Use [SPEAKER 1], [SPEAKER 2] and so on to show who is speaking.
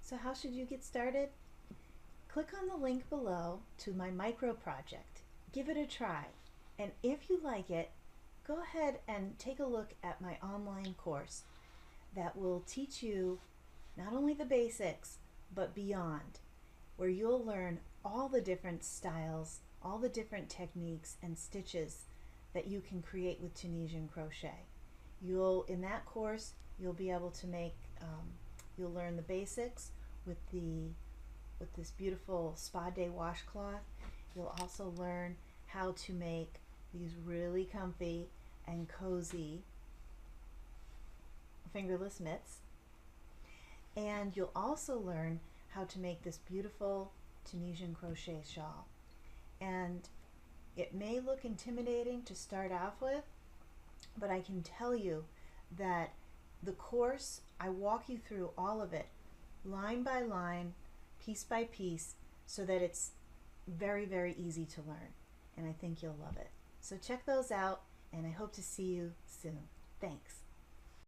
[SPEAKER 1] So how should you get started? Click on the link below to my micro project. Give it a try. And if you like it, go ahead and take a look at my online course that will teach you not only the basics, but beyond, where you'll learn all the different styles, all the different techniques and stitches that you can create with Tunisian crochet. In that course, you'll be able to make, you'll learn the basics with this beautiful spa day washcloth. You'll also learn how to make these really comfy and cozy fingerless mitts. And you'll also learn how to make this beautiful Tunisian crochet shawl. And it may look intimidating to start off with, but I can tell you that the course, I walk you through all of it, line by line, piece by piece, so that it's very, very easy to learn. And I think you'll love it. So check those out, and I hope to see you soon. Thanks.